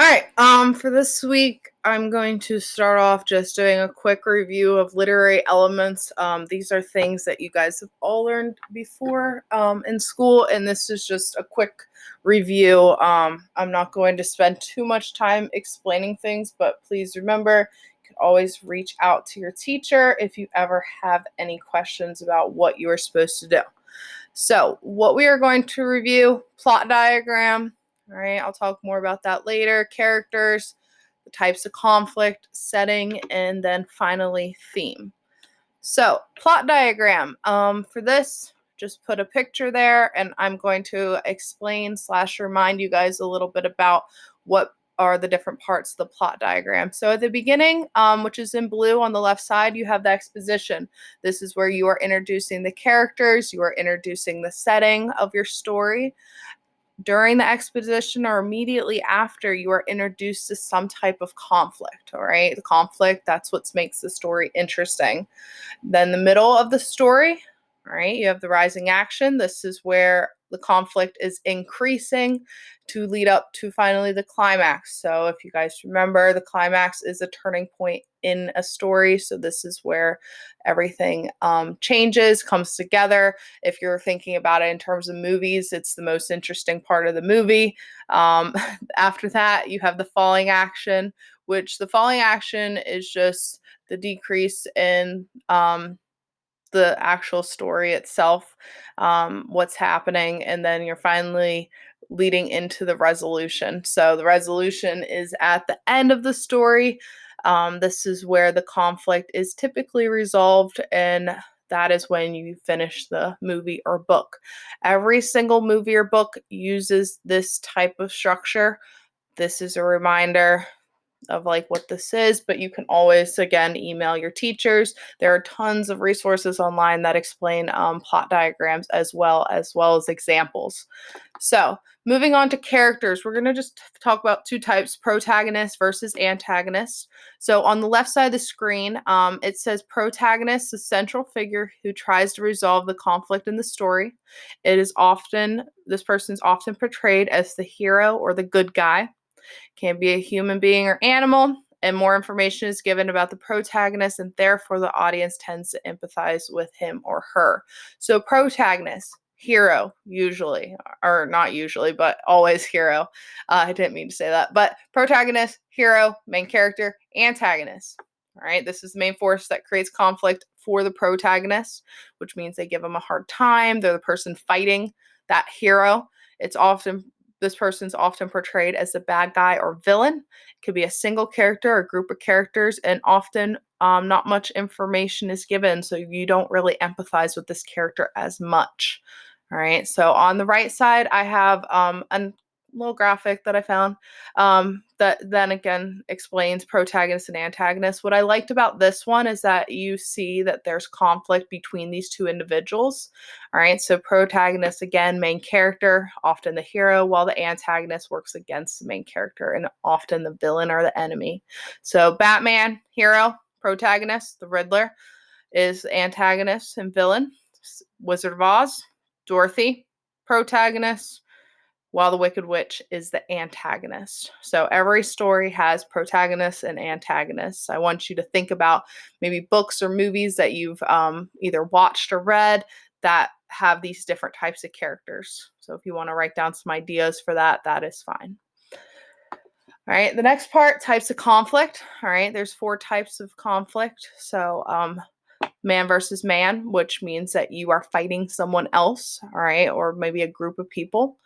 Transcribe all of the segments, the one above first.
All right. For this week, I'm going to start off just doing a quick review of literary elements. These are things that you guys have all learned before in school, and this is just a quick review. I'm not going to spend too much time explaining things, but please remember, you can always reach out to your teacher if you ever have any questions about what you are supposed to do. So, what we are going to review: plot diagram. All right, I'll talk more about that later. Characters, the types of conflict, setting, and then finally theme. So, plot diagram. For this, just put a picture there, and I'm going to explain / remind you guys a little bit about what are the different parts of the plot diagram. So at the beginning, which is in blue on the left side, you have the exposition. This is where you are introducing the characters, you are introducing the setting of your story. During the exposition or immediately after, you are introduced to some type of conflict. All right, the conflict, that's what makes the story interesting. Then the middle of the story, all right, you have the rising action. This is where the conflict is increasing to lead up to finally the climax. So if you guys remember, the climax is a turning point in a story. So this is where everything changes, comes together. If you're thinking about it in terms of movies, it's the most interesting part of the movie. After that, you have the falling action, which the falling action is just the decrease in the actual story itself, what's happening, and then you're finally leading into the resolution. So the resolution is at the end of the story. This is where the conflict is typically resolved, and that is when you finish the movie or book. Every single movie or book uses this type of structure. This is a reminder of like what this is, but you can always again email your teachers. There are tons of resources online that explain plot diagrams as well as examples. So moving on to characters, we're going to just talk about two types: protagonist versus antagonist. So on the left side of the screen, it says protagonist, the central figure who tries to resolve the conflict in the story. This person is often portrayed as the hero or the good guy. Can be a human being or animal, and more information is given about the protagonist, and therefore the audience tends to empathize with him or her. So, protagonist, hero, usually, or not usually, but always hero. I didn't mean to say that, but protagonist, hero, main character, antagonist. All right, this is the main force that creates conflict for the protagonist, which means they give them a hard time. They're the person fighting that hero. It's often This person's often portrayed as the bad guy or villain. It could be a single character or group of characters, and often not much information is given, so you don't really empathize with this character as much. All right, so on the right side, I have a little graphic that I found that then again explains protagonist and antagonist. What I liked about this one is that you see that there's conflict between these two individuals. All right, so protagonist, again, main character, often the hero, while the antagonist works against the main character and often the villain or the enemy. So Batman, hero, protagonist, the Riddler is the antagonist and villain. Wizard of Oz, Dorothy, protagonist, while the Wicked Witch is the antagonist. So every story has protagonists and antagonists. I want you to think about maybe books or movies that you've either watched or read that have these different types of characters. So if you want to write down some ideas for that, that is fine. All right, the next part, types of conflict. All right, there's 4 types of conflict. So man versus man, which means that you are fighting someone else, all right, or maybe a group of people.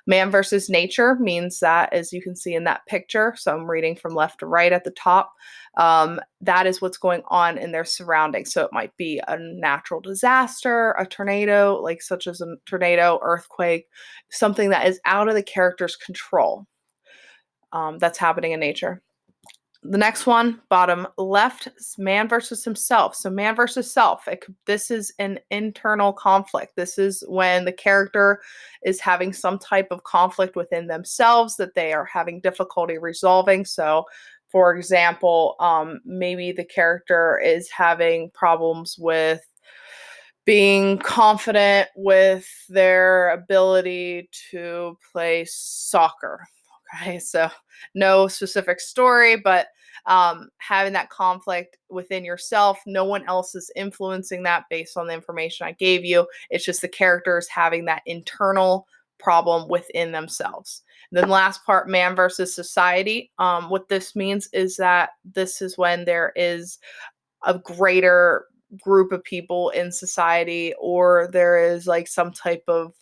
Man versus nature means that, as you can see in that picture, so I'm reading from left to right at the top, that is what's going on in their surroundings. So it might be a natural disaster, a tornado, like such as a tornado, earthquake, something that is out of the character's control, that's happening in nature. The next one, bottom left, is man versus himself. So man versus self. This is an internal conflict. This is when the character is having some type of conflict within themselves that they are having difficulty resolving. So, for example, maybe the character is having problems with being confident with their ability to play soccer. right? So no specific story, but having that conflict within yourself, no one else is influencing that based on the information I gave you. It's just the characters having that internal problem within themselves. And then last part, man versus society. What this means is that this is when there is a greater group of people in society, or there is like some type of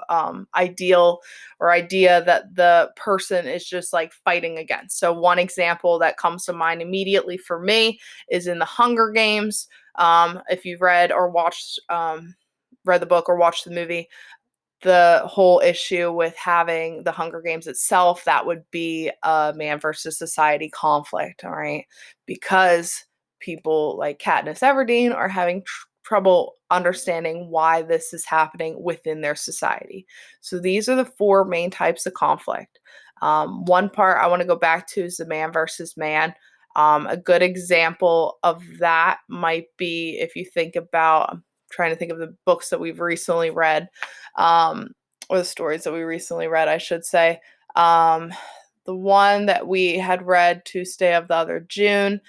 ideal or idea that the person is just like fighting against. So one example that comes to mind immediately for me is in the Hunger Games. If you've read or watched read the book or watched the movie, the whole issue with having the Hunger Games itself, that would be a man versus society conflict, all right? Because people like Katniss Everdeen are having trouble understanding why this is happening within their society. So these are the four main types of conflict. One part I want to go back to is the man versus man. A good example of that might be if you think about, I'm trying to think of the books that we've recently read, um, or the stories that we recently read, I should say. Um, the one that we had read, Tuesday of the Other June,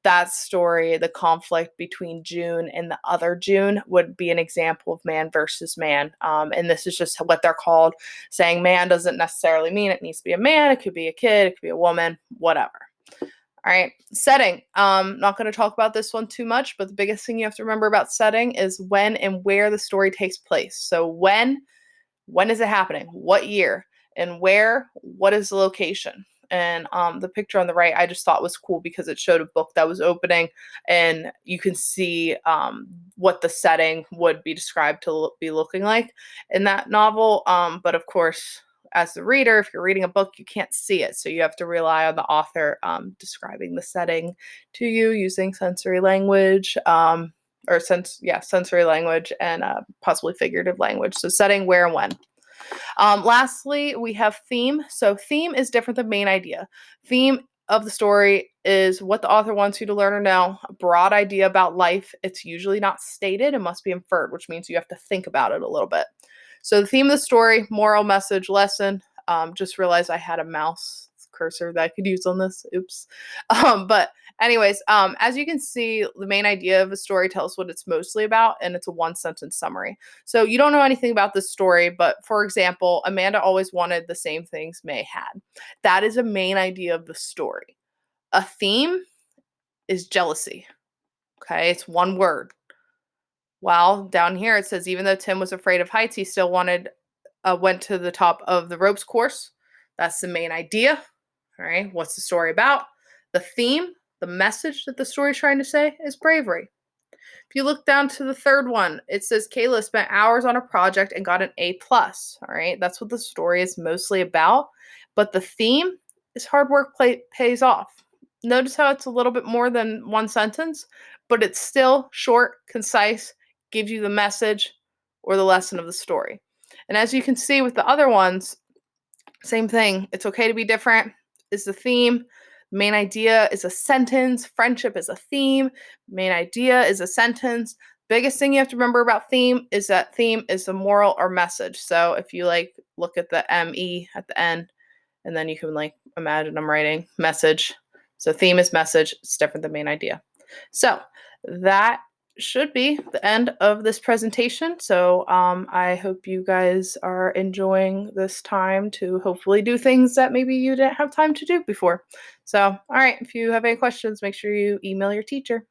that story, the conflict between June and the other June, would be an example of man versus man. And this is just what they're called. Saying man doesn't necessarily mean it needs to be a man. It could be a kid. It could be a woman, whatever. All right, setting. Not going to talk about this one too much, but the biggest thing you have to remember about setting is when and where the story takes place. So when is it happening? What year? And where? What is the location? And the picture on the right, I just thought was cool because it showed a book that was opening, and you can see what the setting would be described to be looking like in that novel. But of course, as the reader, if you're reading a book, you can't see it. So you have to rely on the author describing the setting to you using sensory language. Sensory language and possibly figurative language. So setting, where, and when. Lastly, we have theme. So theme is different than main idea. Theme of the story is what the author wants you to learn or know, a broad idea about life. It's usually not stated, it must be inferred, which means you have to think about it a little bit. So the theme of the story, moral, message, lesson. Just realized I had a mouse cursor that I could use on this. Oops. But anyways, as you can see, the main idea of a story tells what it's mostly about, and it's a one-sentence summary. So you don't know anything about this story, but for example, Amanda always wanted the same things May had. That is a main idea of the story. A theme is jealousy. Okay, it's one word. Well, down here it says even though Tim was afraid of heights, he still went to the top of the ropes course. That's the main idea. All right, what's the story about? The theme, the message that the story is trying to say is bravery. If you look down to the third one, it says Kayla spent hours on a project and got an A plus. All right, that's what the story is mostly about. But the theme is hard work pays off. Notice how it's a little bit more than one sentence, but it's still short, concise, gives you the message or the lesson of the story. And as you can see with the other ones, same thing. It's okay to be different is the theme. Main idea is a sentence. Friendship is a theme. Main idea is a sentence. Biggest thing you have to remember about theme is that theme is a moral or message. So if you like look at the ME at the end, and then you can like imagine I'm writing message. So theme is message. It's different than main idea. So that should be the end of this presentation. So I hope you guys are enjoying this time to hopefully do things that maybe you didn't have time to do before. So, all right, if you have any questions, make sure you email your teacher.